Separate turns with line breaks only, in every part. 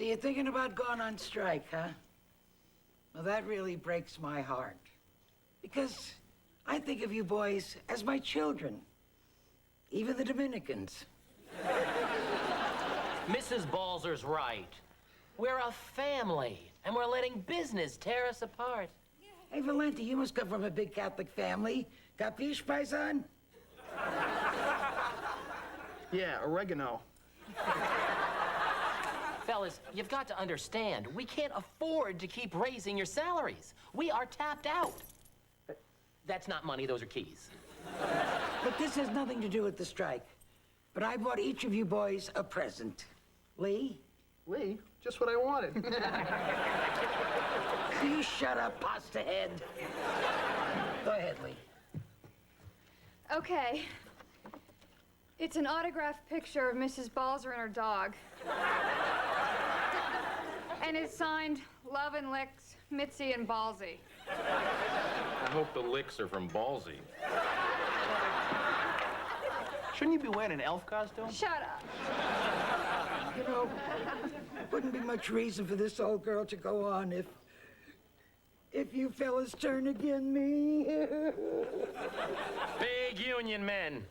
So you're thinking about going on strike, huh? Well, that really breaks my heart. Because I think of you boys as my children. Even the Dominicans.
Mrs. Balzer's right. We're a family, and we're letting business tear us apart.
Hey, Valenti, you must come from a big Catholic family. Capiche, paisan?
Yeah, oregano.
Fellas, you've got to understand, we can't afford to keep raising your salaries. We are tapped out. That's not money, those are keys.
But this has nothing to do with the strike. But I bought each of you boys a present. Lee?
Lee, just what I wanted.
You shut up, pasta head. Go ahead, Lee.
Okay. It's an autographed picture of Mrs. Balzer and her dog. And it's signed Love and Licks, Mitzi and Ballsy.
I hope the licks are from Ballsy.
Shouldn't you be wearing an elf costume?
Shut up.
You know, wouldn't be much reason for this old girl to go on if you fellas turn again me.
Big union men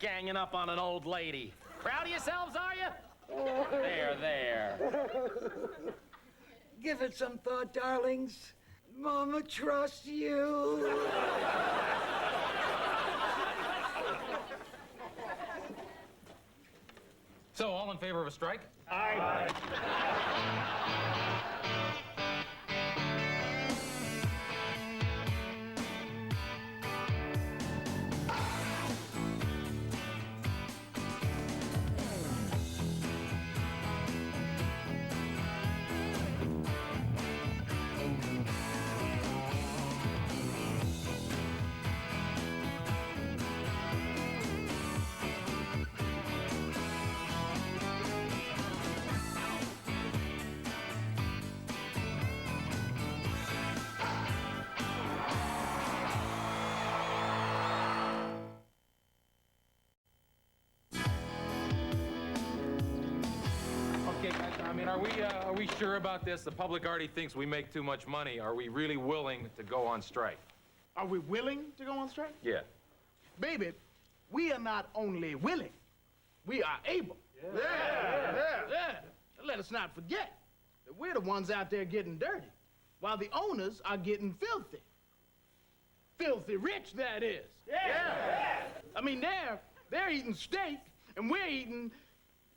ganging up on an old lady. Proud of yourselves, are you? There.
Give it some thought, darlings. Mama trusts you.
So, all in favor of a strike?
Aye.
Okay, guys, I mean, are we sure about this? The public already thinks we make too much money. Are we really willing to go on strike?
Are we willing to go on strike?
Yeah.
Baby, we are not only willing, we are able. Yeah. Let us not forget that we're the ones out there getting dirty, while the owners are getting filthy. Filthy rich, that is. Yeah. I mean, they're eating steak, and we're eating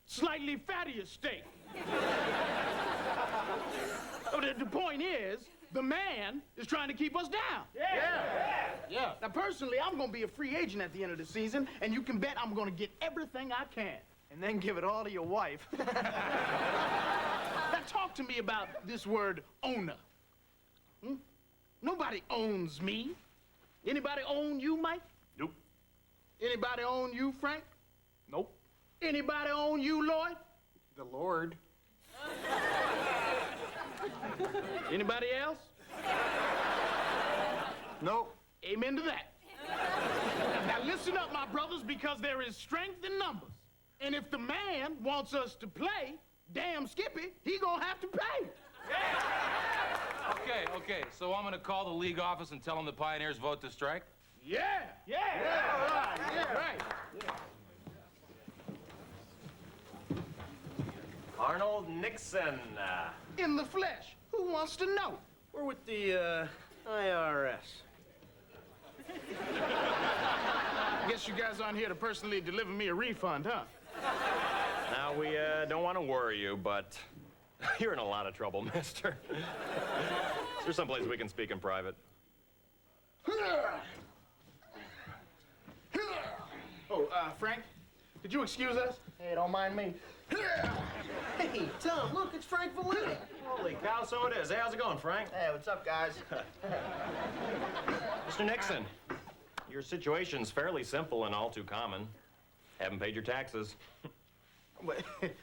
slightly fattier steak. The point is, the man is trying to keep us down. Yeah. Now, personally, I'm going to be a free agent at the end of the season, and you can bet I'm going to get everything I can.
And then give it all to your wife.
Now, talk to me about this word owner. Nobody owns me. Anybody own you, Mike?
Nope.
Anybody own you, Frank?
Nope.
Anybody own you, Lloyd?
The Lord.
Anybody else?
Nope.
Amen to that. Now listen up, my brothers, because there is strength in numbers. And if the man wants us to play, damn Skippy, he gonna have to pay.
Okay, so I'm gonna call the league office and tell them the Pioneers vote to strike?
Yeah. Right.
Arnold Nixon.
In the flesh. Who wants to know?
We're with the IRS.
Guess you guys aren't here to personally deliver me a refund, huh?
Now, we don't want to worry you, but you're in a lot of trouble, mister. Is there someplace we can speak in private?
Oh, Frank, could you excuse us?
Hey, don't mind me.
Hey, Tom, look, it's Frank Valenti. Holy cow, so it is. Hey, how's it going, Frank?
Hey, what's up, guys?
Mr. Nixon, your situation's fairly simple and all too common. Haven't paid your taxes.
Well,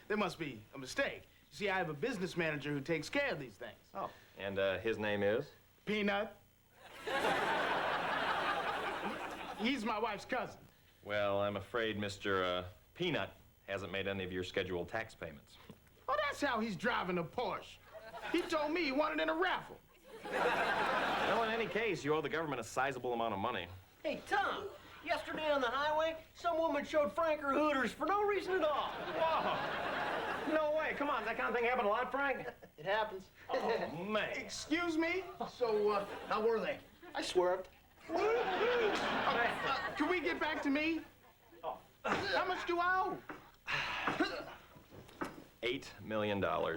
there must be a mistake. You see, I have a business manager who takes care of these things.
Oh. And his name is?
Peanut. He's my wife's cousin.
Well, I'm afraid Mr. Peanut hasn't made any of your scheduled tax payments.
Oh, that's how he's driving a Porsche. He told me he won it in a raffle.
Well, in any case, you owe the government a sizable amount of money.
Hey, Tom, yesterday on the highway, some woman showed Frank her hooters for no reason at all.
Whoa! No way. Come on, that kind of thing happened a lot, Frank?
It happens.
Oh, man.
Excuse me?
So, how were they? I swerved.
Can we get back to me? How much do I owe?
$8 million. Nah,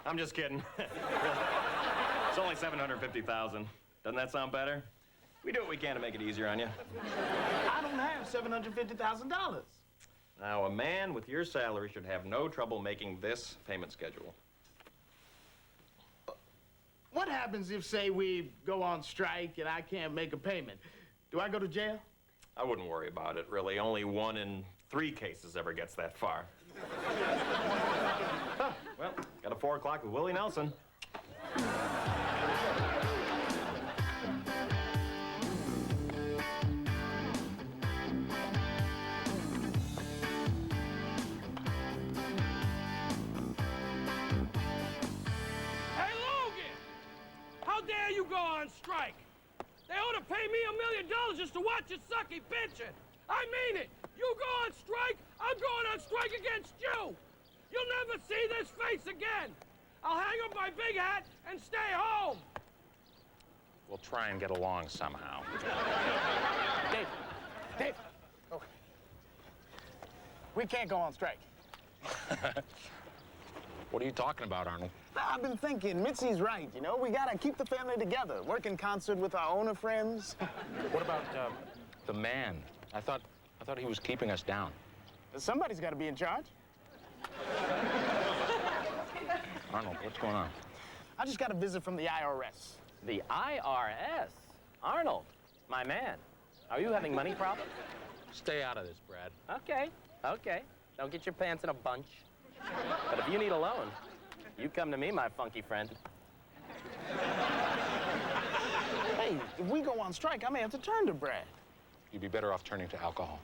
I'm just kidding. It's only $750,000. Doesn't that sound better? We do what we can to make it easier on you.
I don't have $750,000.
Now, a man with your salary should have no trouble making this payment schedule.
What happens if, say, we go on strike and I can't make a payment? Do I go to jail?
I wouldn't worry about it, really. Only 1 in 3 cases ever gets that far. Huh, well, got a 4 o'clock with Willie Nelson.
Hey, Logan! How dare you go on strike? They ought to pay me $1 million just to watch you sucky bitching. I mean it. You go on strike, I'm going on strike against you. You'll never see this face again. I'll hang up my big hat and stay home.
We'll try and get along somehow.
Dave. Oh. We can't go on strike.
What are you talking about, Arnold?
I've been thinking, Mitzi's right, you know? We gotta keep the family together, work in concert with our owner friends.
What about the man? I thought he was keeping us down.
Somebody's gotta be in charge.
Arnold, what's going on?
I just got a visit from the IRS.
The IRS? Arnold, my man, are you having money problems?
Stay out of this, Brad.
Okay. Don't get your pants in a bunch. But if you need a loan, you come to me, my funky friend.
Hey, if we go on strike, I may have to turn to Brad.
You'd be better off turning to alcohol.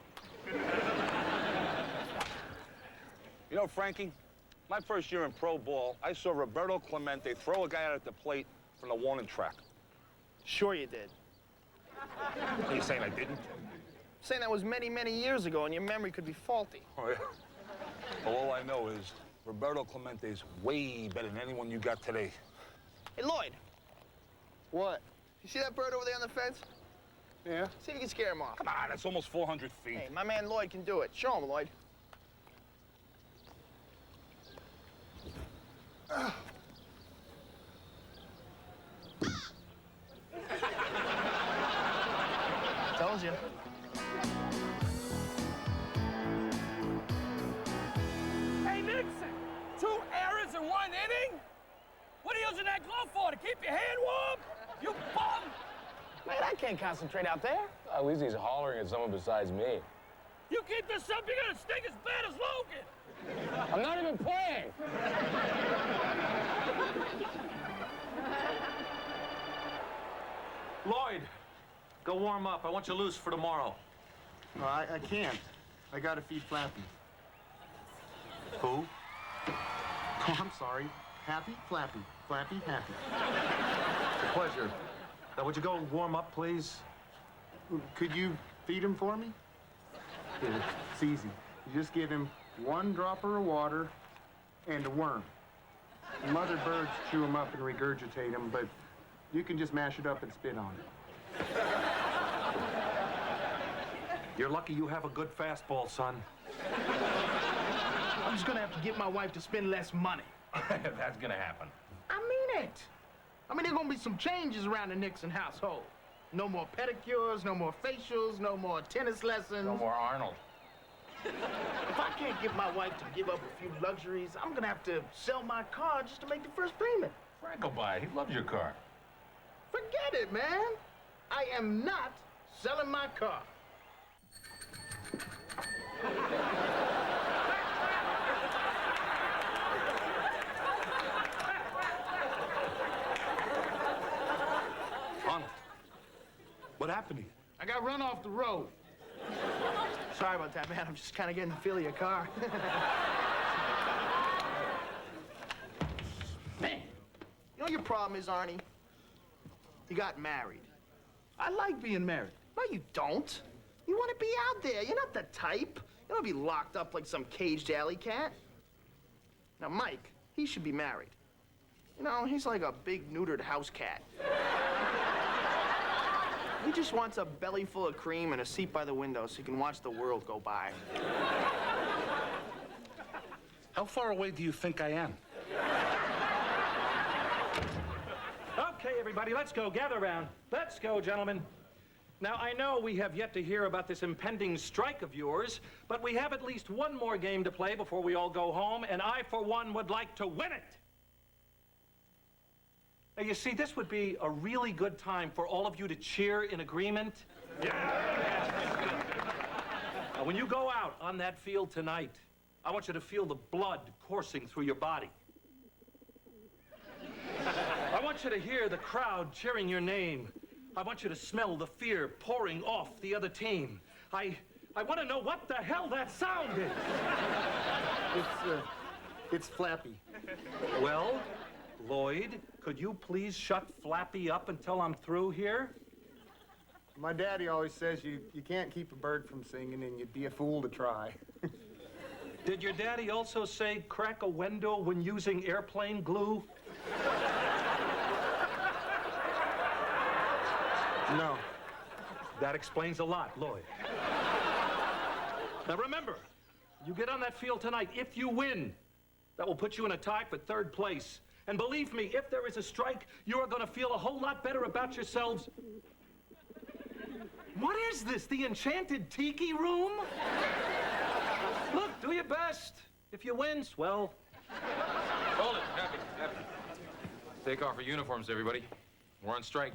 You know, Frankie, my first year in pro ball, I saw Roberto Clemente throw a guy out at the plate from the warning track.
Sure you did.
Are you saying I didn't?
I'm saying that was many, many years ago, and your memory could be faulty.
Oh, yeah. Well, all I know is Roberto Clemente's way better than anyone you got today.
Hey, Lloyd. What? You see that bird over there on the fence?
Yeah?
See if you can scare him off.
Come on, that's almost 400 feet.
Hey, my man Lloyd can do it. Show him, Lloyd. Told you.
Hey, Nixon! 2 errors in 1 inning? What are you using that glove for, to keep your hand warm? You bum!
Man, I can't concentrate out there.
At least he's hollering at someone besides me.
You keep this up, you're gonna stink as bad as Logan!
I'm not even playing!
Lloyd, go warm up. I want you loose for tomorrow.
No, I can't. I gotta feed Flappy. Who? Oh, I'm sorry. Happy, Flappy. Flappy, Happy.
It's a pleasure. Now, would you go and warm up, please?
Could you feed him for me? Yeah, it's easy. You just give him 1 dropper of water and a worm. Mother birds chew him up and regurgitate him, but you can just mash it up and spit on it.
You're lucky you have a good fastball, son.
I'm just gonna have to get my wife to spend less money.
That's gonna happen.
I mean it. I mean, there's gonna be some changes around the Nixon household. No more pedicures, no more facials, no more tennis lessons.
No more Arnold.
If I can't get my wife to give up a few luxuries, I'm gonna have to sell my car just to make the first payment.
Frank will buy it. He loves your car.
Forget it, man. I am not selling my car.
Arnold, what happened to you?
I got run off the road. Sorry about that, man. I'm just kind of getting the feel of your car. Man, you know what your problem is, Arnie? You got married. I like being married. No, you don't. You want to be out there. You're not the type. You don't be locked up like some caged alley cat. Now, Mike, he should be married. You know, he's like a big neutered house cat. He just wants a belly full of cream and a seat by the window so he can watch the world go by.
How far away do you think I am?
Okay, everybody, let's go. Gather around. Let's go, gentlemen. Now, I know we have yet to hear about this impending strike of yours, but we have at least one more game to play before we all go home, and I, for one, would like to win it. Now, you see, this would be a really good time for all of you to cheer in agreement. Yeah. Now, when you go out on that field tonight, I want you to feel the blood coursing through your body. I want you to hear the crowd cheering your name. I want you to smell the fear pouring off the other team. I want to know what the hell that sound is.
It's Flappy.
Well, Lloyd, could you please shut Flappy up until I'm through here?
My daddy always says you can't keep a bird from singing, and you'd be a fool to try.
Did your daddy also say crack a window when using airplane glue?
No.
That explains a lot, Lloyd. Now remember, you get on that field tonight. If you win, that will put you in a tie for third place. And believe me, if there is a strike, you are going to feel a whole lot better about yourselves. What is this, the enchanted tiki room? Look, do your best. If you win, swell.
Hold it, Happy. Take off your uniforms, everybody. We're on strike.